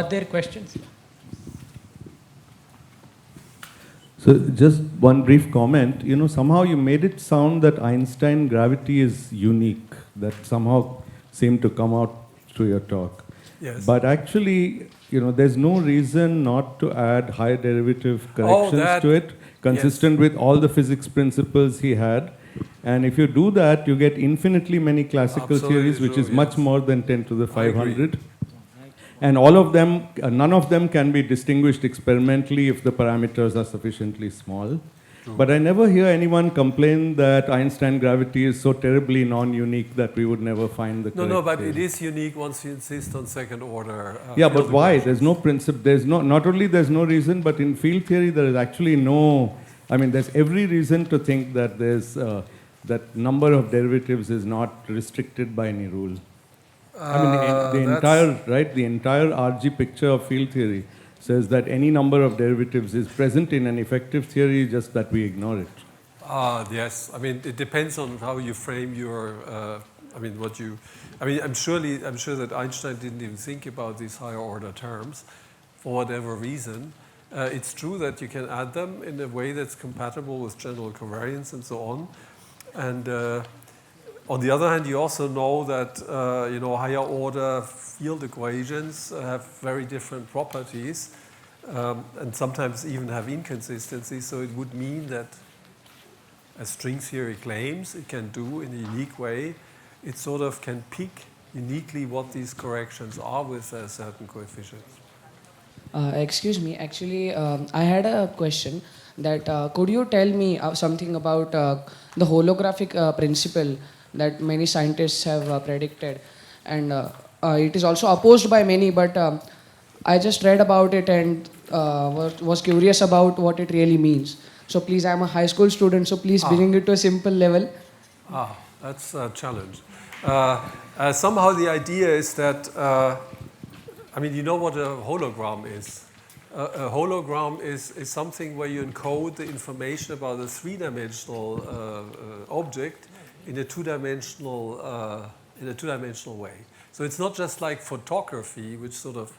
Are there questions? So just one brief comment. Somehow you made it sound that Einstein gravity is unique. That somehow seemed to come out through your talk. Yes. But actually, there's no reason not to add higher derivative corrections to it, consistent with all the physics principles he had. And if you do that, you get infinitely many classical theories, which is much more than 10 to the 500. And all of them, none of them can be distinguished experimentally if the parameters are sufficiently small. True. But I never hear anyone complain that Einstein gravity is so terribly non-unique that we would never find the correct No, but theory. it is unique once you insist on second order. Yeah, but why? There's no principle. Not only there's no reason, but in field theory there is actually no. There's every reason to think that there's that number of derivatives is not restricted by any rule. The entire RG picture of field theory says that any number of derivatives is present in an effective theory, just that we ignore it. Yes. It depends on how you frame your. I'm sure that Einstein didn't even think about these higher order terms, for whatever reason. It's true that you can add them in a way that's compatible with general covariance and so on, and. On the other hand, you also know that higher order field equations have very different properties and sometimes even have inconsistencies. So it would mean that, as string theory claims it can do in a unique way, it sort of can pick uniquely what these corrections are with certain coefficients. Excuse me, actually, I had a question that could you tell me something about the holographic principle that many scientists have predicted, and it is also opposed by many, but I just read about it and was curious about what it really means. So please, I'm a high school student, so please bring it to a simple level. That's a challenge. Somehow the idea is that, you know what a hologram is. A hologram is something where you encode the information about a three-dimensional object in a two-dimensional way. So it's not just like photography, which sort of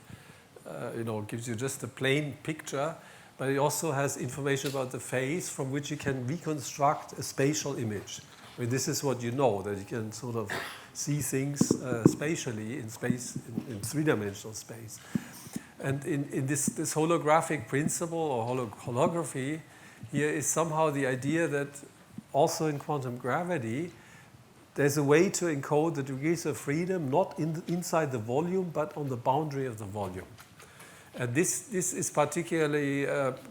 gives you just a plain picture, but it also has information about the face from which you can reconstruct a spatial image. This is what you know, that you can sort of see things spatially in space, in three-dimensional space. And in this holographic principle or holography, here is somehow the idea that also in quantum gravity, there's a way to encode the degrees of freedom not inside the volume, but on the boundary of the volume. And this is particularly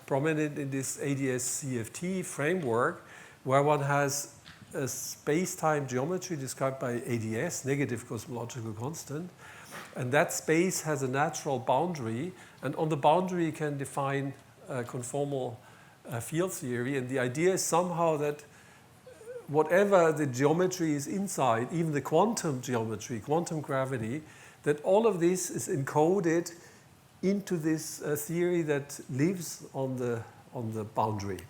prominent in this ADS-CFT framework, where one has a space-time geometry described by ADS, negative cosmological constant, and that space has a natural boundary, and on the boundary you can define conformal field theory, and the idea is somehow that whatever the geometry is inside, even the quantum geometry, quantum gravity, that all of this is encoded into this theory that lives on the boundary.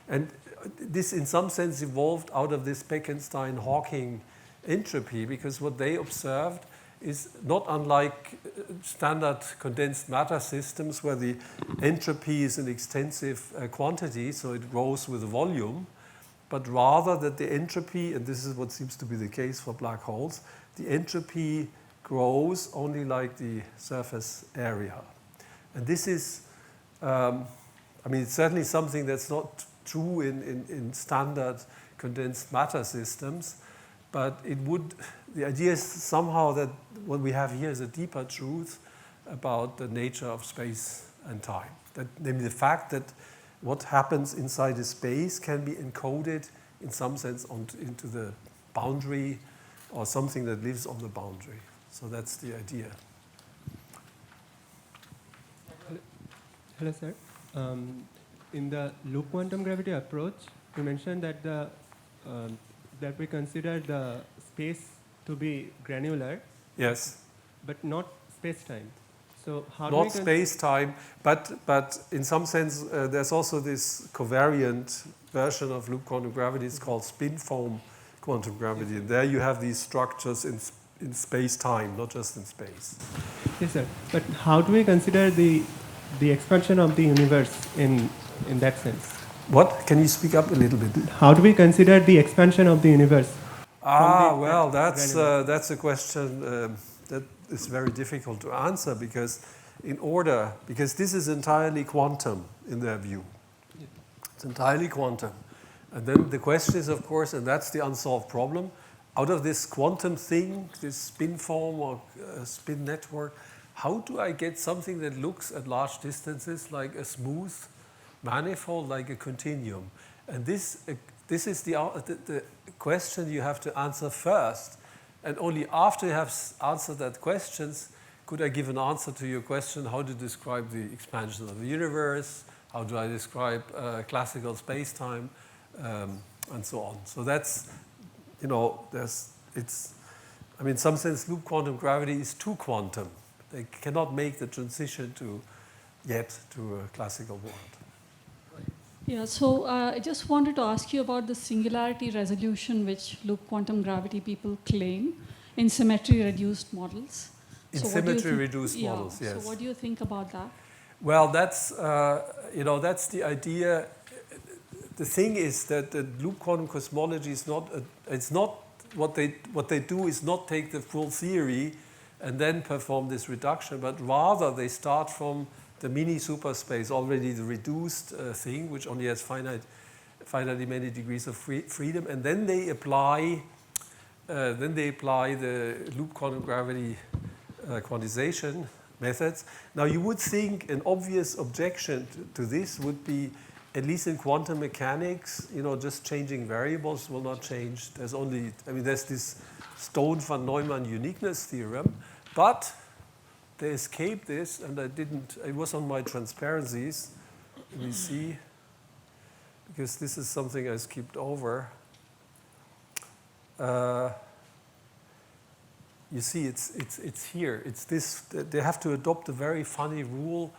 And this in some sense evolved out of this Bekenstein-Hawking entropy, because what they observed is not unlike standard condensed matter systems where the entropy is an extensive quantity, so it grows with the volume, but rather that the entropy, and this is what seems to be the case for black holes, the entropy grows only like the surface area. And this is, it's certainly something that's not true in standard condensed matter systems, but the idea is somehow that what we have here is a deeper truth about the nature of space and time. Namely the fact that what happens inside a space can be encoded in some sense into the boundary, or something that lives on the boundary. So that's the idea. Hello, sir. In the loop quantum gravity approach, you mentioned that that we consider the space to be granular. Yes. But not space-time. So how not space-time, but in some sense there's also this covariant version of loop quantum gravity. It's called spin foam quantum gravity. And there you have these structures in in space-time, not just in space. Yes, sir. But how do we consider the expansion of the universe in that sense? What? Can you speak up a little bit? How do we consider the expansion of the universe? Well, that's a question that is very difficult to answer because this is entirely quantum in their view. It's entirely quantum. And then the question is, of course, and that's the unsolved problem, out of this quantum thing, this spin form or spin network, how do I get something that looks at large distances like a smooth manifold, like a continuum? And this is the question you have to answer first. And only after you have answered that question, could I give an answer to your question, how to describe the expansion of the universe, how do I describe classical space-time, and so on. So that's, in some sense, loop quantum gravity is too quantum. They cannot make the transition to a classical world. Yeah, so I just wanted to ask you about the singularity resolution which loop quantum gravity people claim in symmetry-reduced models. In symmetry-reduced models, yes. So what do you think about that? Well, that's the idea. The thing is that the loop quantum cosmology is not. It's not what they do is not take the full theory and then perform this reduction, but rather they start from the mini superspace, already the reduced thing, which only has finitely many degrees of freedom, and then they apply the loop quantum gravity quantization methods. Now, you would think an obvious objection to this would be, at least in quantum mechanics, just changing variables will not change. There's this Stone-van Neumann uniqueness theorem, but they escaped this, and it was on my transparencies. Let me see, because this is something I skipped over. You see, it's here. It's this. They have to adopt a very funny rule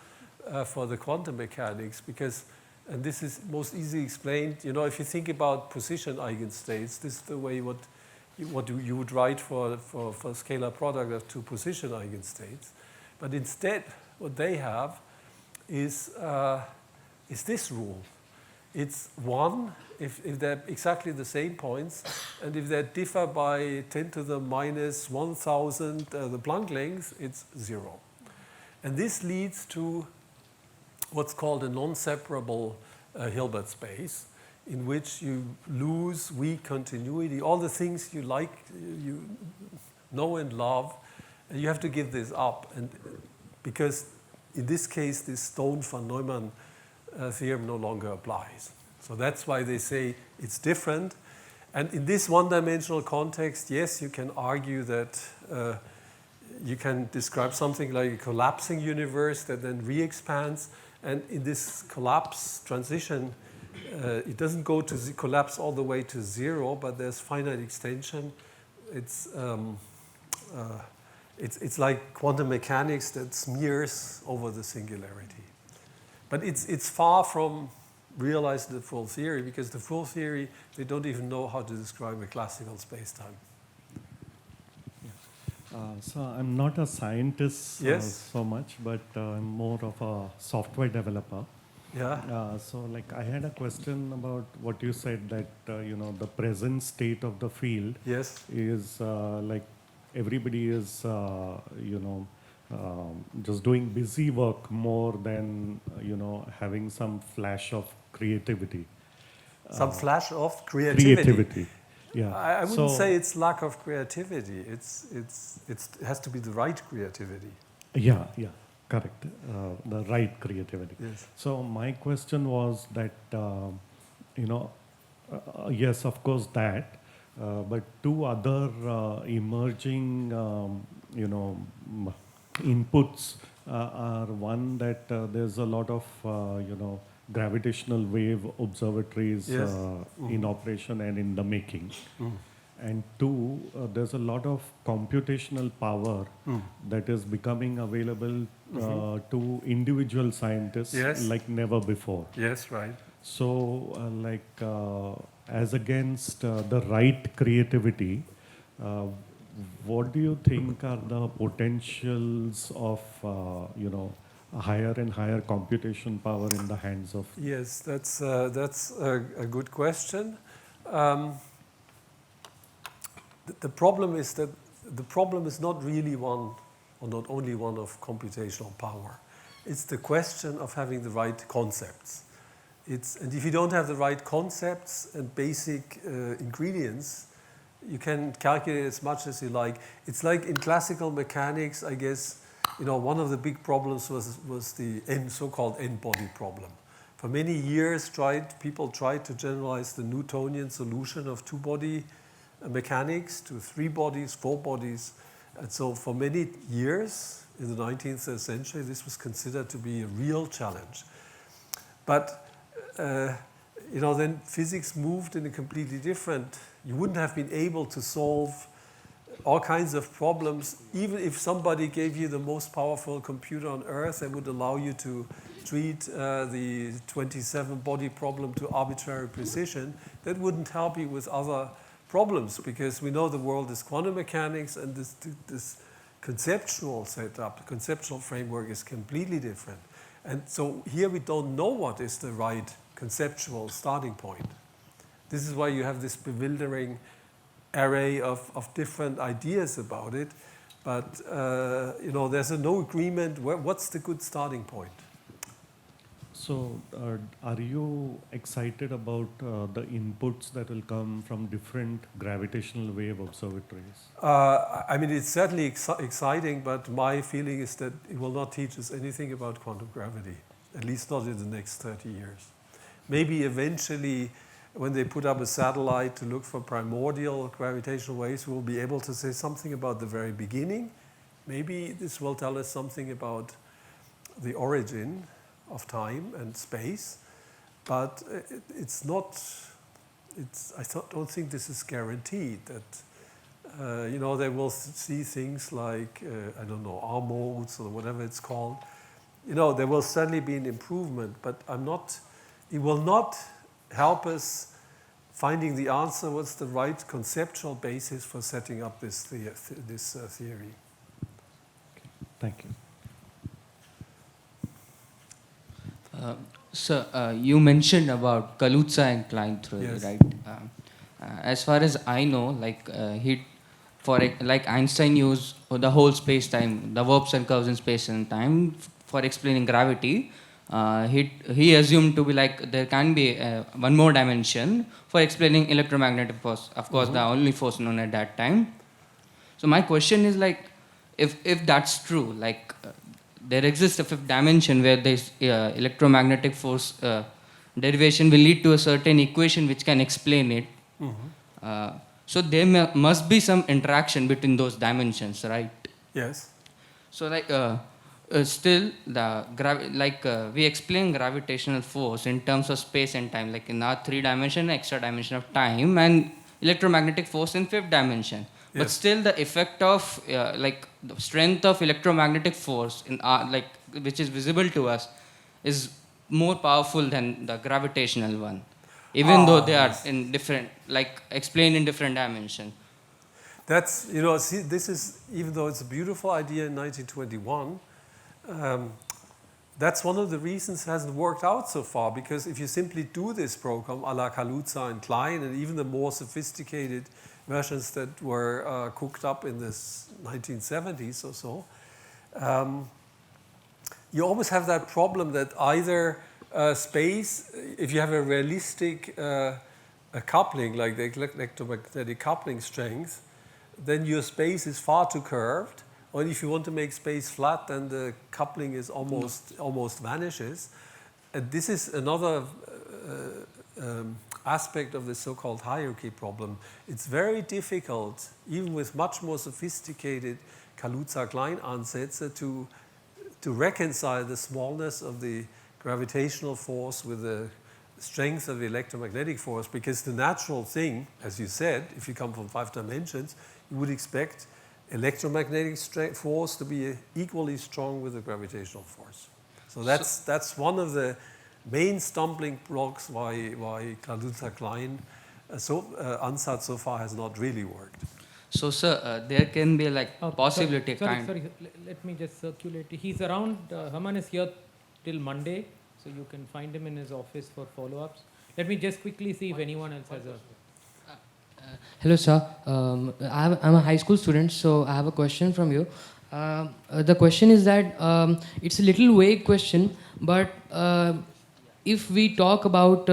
for the quantum mechanics because, and this is most easily explained. If you think about position eigenstates, this is the way what you would write for a scalar product of two position eigenstates. But instead, what they have is this rule. It's 1 if they're exactly the same points, and if they differ by 10 to the minus 1,000 the Planck length, it's 0. And this leads to what's called a non-separable Hilbert space, in which you lose weak continuity, all the things you like, you know and love, and you have to give this up. And because in this case, this Stone-van Neumann theorem no longer applies. So that's why they say it's different. And in this one-dimensional context, yes, you can argue that you can describe something like a collapsing universe that then re-expands. And in this collapse transition, it doesn't go to collapse all the way to 0, but there's finite extension. It's like quantum mechanics that smears over the singularity. But it's far from realizing the full theory, because the full theory, they don't even know how to describe a classical space-time. So I'm not a scientist so much, but I'm more of a software developer. Yeah. So I had a question about what you said, that the present state of the field is everybody is just doing busy work more than having some flash of creativity. Some flash of creativity. Yeah. I wouldn't say it's lack of creativity. It has to be the right creativity. Yeah, correct. The right creativity. Yes. So my question was that, yes, of course that, but two other emerging, inputs are one that there's a lot of, gravitational wave observatories in operation and in the making. And two, there's a lot of computational power that is becoming available to individual scientists like never before. Yes, right. So, as against the right creativity, what do you think are the potentials of, higher and higher computation power in the hands of? Yes, that's a good question. The problem is that the problem is not really one, or not only one, of computational power. It's the question of having the right concepts. And if you don't have the right concepts and basic ingredients, you can calculate as much as you like. It's like in classical mechanics, I guess, one of the big problems was the so-called n-body problem. For many years, people tried to generalize the Newtonian solution of two-body mechanics to 3 bodies, 4 bodies. And so for many years in the 19th century, this was considered to be a real challenge. But then physics moved in a completely different. You wouldn't have been able to solve all kinds of problems, even if somebody gave you the most powerful computer on earth that would allow you to treat the 27-body problem to arbitrary precision. That wouldn't help you with other problems, because we know the world is quantum mechanics, and this conceptual setup, the conceptual framework is completely different. And so here we don't know what is the right conceptual starting point. This is why you have this bewildering array of different ideas about it. But there's no agreement. What's the good starting point? So, are you excited about the inputs that will come from different gravitational wave observatories? It's certainly exciting, but my feeling is that it will not teach us anything about quantum gravity, at least not in the next 30 years. Maybe eventually, when they put up a satellite to look for primordial gravitational waves, we'll be able to say something about the very beginning. Maybe this will tell us something about the origin of time and space, but I don't think this is guaranteed that, they will see things like, R modes or whatever it's called. There will certainly be an improvement, but it will not help us finding the answer, what's the right conceptual basis for setting up this theory. Okay. Thank you. So you mentioned about Kaluza and Klein theory, Yes. right? As far as I know, like Einstein used the whole space-time, the warps and curves in space and time for explaining gravity. He assumed to be like there can be one more dimension for explaining electromagnetic force. Of course, the only force known at that time. So my question is like, if that's true, like there exists a fifth dimension where this electromagnetic force derivation will lead to a certain equation which can explain it. So there must be some interaction between those dimensions, right? Yes. So like still the we explain gravitational force in terms of space and time, like in our 3-dimension, extra dimension of time, and electromagnetic force in 5th dimension. But Yes. still the effect of the strength of electromagnetic force in our, which is visible to us is more powerful than the gravitational one, even though they are in different, explained in different dimension. That's, this is, even though it's a beautiful idea in 1921, that's one of the reasons it hasn't worked out so far, because if you simply do this program a la Kaluza and Klein, and even the more sophisticated versions that were cooked up in the 1970s or so, you always have that problem that either space, if you have a realistic coupling, like the electromagnetic coupling strength, then your space is far too curved. Or if you want to make space flat, then the coupling is almost vanishes. And this is another aspect of the so-called hierarchy problem. It's very difficult, even with much more sophisticated Kaluza-Klein Ansätze, to reconcile the smallness of the gravitational force with the strength of the electromagnetic force, because the natural thing, as you said, if you come from 5 dimensions, you would expect electromagnetic force to be equally strong with the gravitational force. So that's one of the main stumbling blocks why Kaluza-Klein Ansatz so far has not really worked. So, sir, there can be like possibility Sorry, let me just circulate. He's around, Hermann is here till Monday, so you can find him in his office for follow-ups. Let me just quickly see if anyone else has a... Hello, sir. I'm a high school student, so I have a question from you. The question is that it's a little vague question, but if we talk about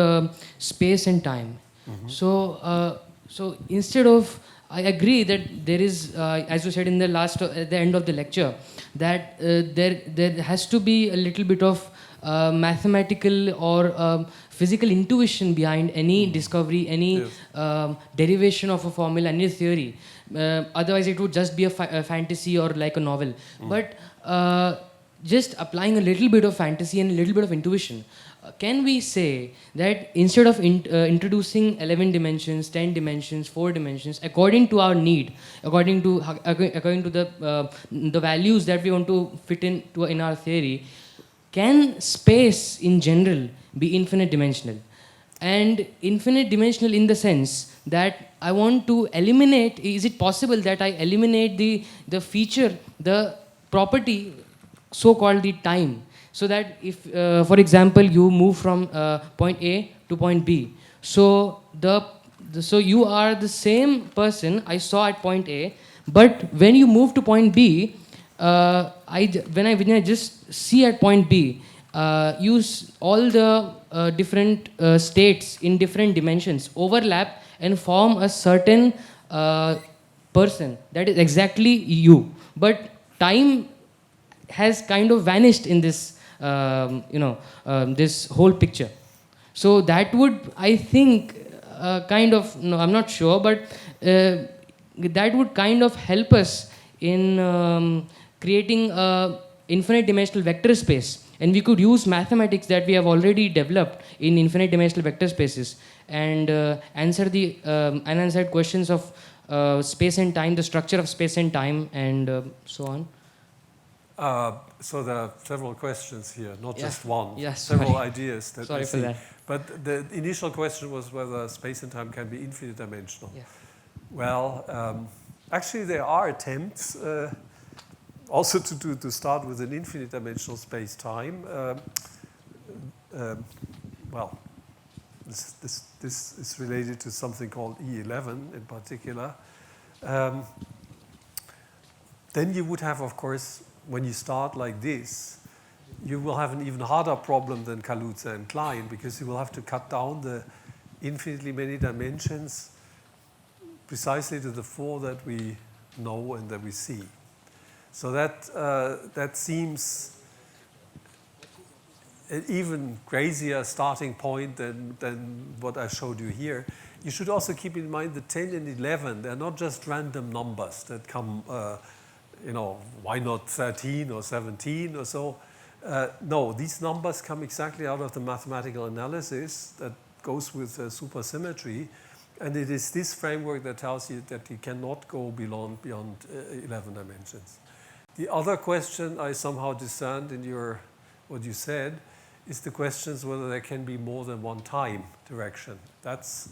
space and time, so instead of, I agree that there is, as you said in the at the end of the lecture, that there has to be a little bit of mathematical or physical intuition behind any discovery, any derivation of a formula, any theory. Otherwise, it would just be a fantasy or like a novel. But just applying a little bit of fantasy and a little bit of intuition, can we say that instead of introducing 11 dimensions, 10 dimensions, 4 dimensions, according to our need, according to the values that we want to fit in our theory, can space in general be infinite dimensional? And infinite dimensional in the sense that I want to eliminate, is it possible that I eliminate the feature, the property, so-called the time? So that if, for example, you move from point A to point B, so so you are the same person I saw at point A, but when you move to point B, when I just see at point B, use all the different states in different dimensions overlap and form a certain person that is exactly you, but time has kind of vanished in this this whole picture. So that would, I think, kind of, no, I'm not sure, but that would kind of help us in creating a infinite dimensional vector space. And we could use mathematics that we have already developed in infinite dimensional vector spaces and answer the unanswered questions of space and time, the structure of space and time, and so on. So there are several questions here, not just one. Yes, several ideas that sorry I for see. that. But the initial question was whether space and time can be infinite dimensional. Yeah. Well, actually there are attempts also to start with an infinite dimensional space-time. Well, this is related to something called E11 in particular. Then you would have, of course, when you start like this, you will have an even harder problem than Kaluza and Klein, because you will have to cut down the infinitely many dimensions precisely to the 4 that we know and that we see. So that seems an even crazier starting point than what I showed you here. You should also keep in mind the 10 and 11, they're not just random numbers that come why not 13 or 17 or so? No, these numbers come exactly out of the mathematical analysis that goes with supersymmetry, and it is this framework that tells you that you cannot go beyond 11 dimensions. The other question I somehow discerned in what you said is the questions whether there can be more than one time direction. That's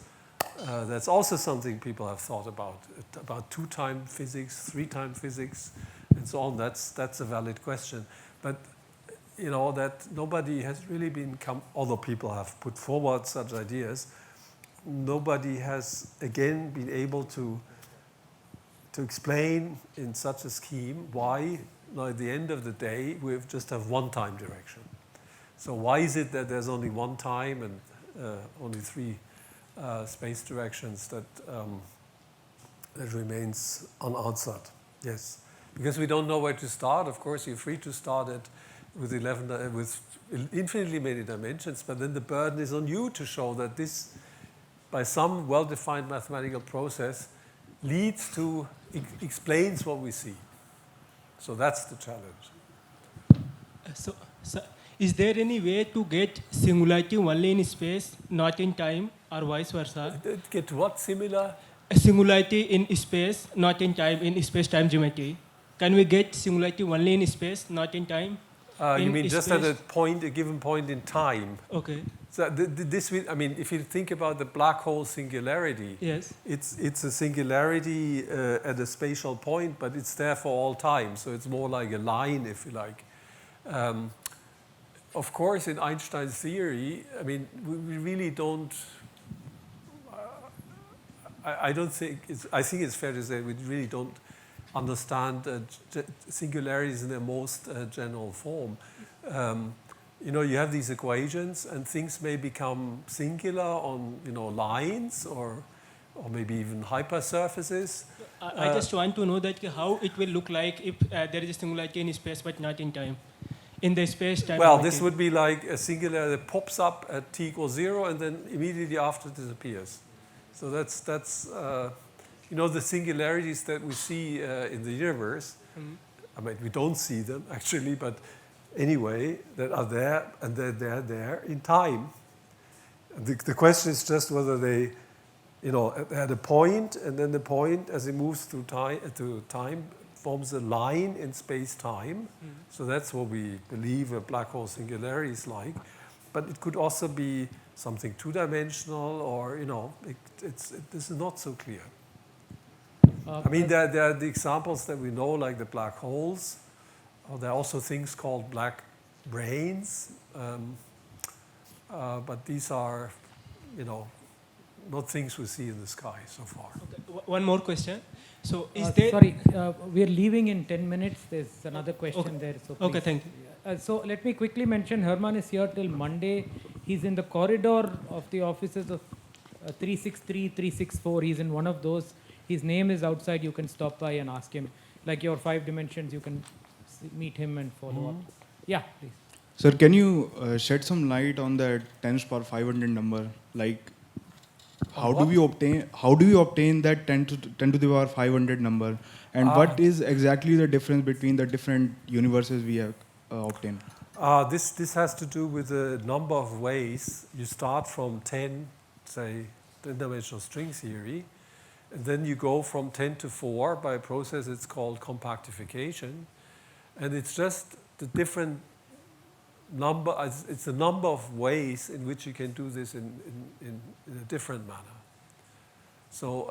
also something people have thought about 2-time physics, 3-time physics, and so on. That's a valid question. But that nobody has really although people have put forward such ideas, nobody has again been able to explain in such a scheme why, at the end of the day, we just have one time direction. So why is it that there's only one time and only 3 space directions that remains unanswered? Yes, because we don't know where to start. Of course, you're free to start it with infinitely many dimensions, but then the burden is on you to show that this, by some well-defined mathematical process, explains what we see. So that's the challenge. So, is there any way to get singularity only in space, not in time, or vice versa? Get what similar? A singularity in space, not in time, in space-time geometry. Can we get singularity only in space, not in time? You mean just at a given point in time? Okay. So I mean, if you think about the black hole singularity, Yes. it's a singularity at a spatial point, but it's there for all time. So it's more like a line, if you like. Of course, in Einstein's theory, I mean, we really don't. I don't think I think it's fair to say we really don't understand singularities in their most general form. You know, you have these equations, and things may become singular on lines or maybe even hypersurfaces. I just want to know that how it will look like if there is a singularity in space but not in time. In the space-time. Well, this would be like a singularity that pops up at t equals 0 and then immediately after disappears. So that's the singularities that we see in the universe. Mm-hmm. I mean, we don't see them actually, but anyway, that are there and they're there in time. The question is just whether they, at a point, and then the point as it moves through time forms a line in space-time. Mm-hmm. So that's what we believe a black hole singularity is like. But it could also be something two-dimensional, or this is not so clear. I mean, there are the examples that we know, like the black holes. There are also things called black brains, but these are, not things we see in the sky so far. Okay. One more question. So is sorry, we are leaving in 10 minutes. There's another question there. So please. Okay, thank you. So let me quickly mention, Hermann is here till Monday. He's in the corridor of the offices of 363, 364. He's in one of those. His name is outside. You can stop by and ask him. Like your 5 dimensions, you can meet him and follow up. Yeah, please. Sir, can you shed some light on the 10⁵ number? Like, how do we obtain that 10⁵ number? And what is exactly the difference between the different universes we have obtained? This has to do with the number of ways. You start from 10, say, 10-dimensional string theory, and then you go from 10 to 4 by a process it's called compactification. And it's just the different number, it's the number of ways in which you can do this in a different manner. So,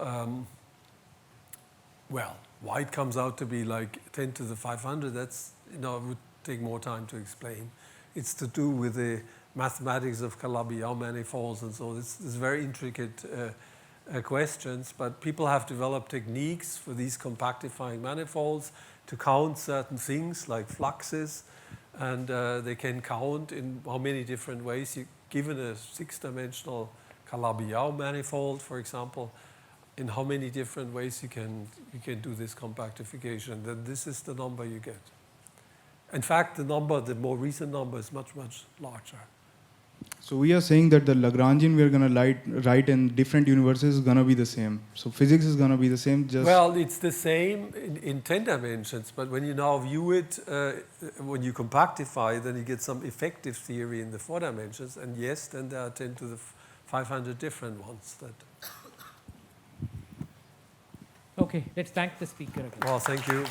well, why it comes out to be like 10⁵, that's, it would take more time to explain. It's to do with the mathematics of Calabi-Yau manifolds and so. It's very intricate questions, but people have developed techniques for these compactifying manifolds to count certain things like fluxes, and they can count in how many different ways. Given a 6-dimensional Calabi-Yau manifold, for example, in how many different ways you can do this compactification, then this is the number you get. In fact, the more recent number is much, much larger. So we are saying that the Lagrangian we are going to write in different universes is going to be the same. So physics is going to be the same. Well, it's the same in 10 dimensions, but when you now view it, when you compactify, then you get some effective theory in the 4 dimensions, and yes, then there are 10⁵ different ones. Okay, let's thank the speaker again. Well, thank you.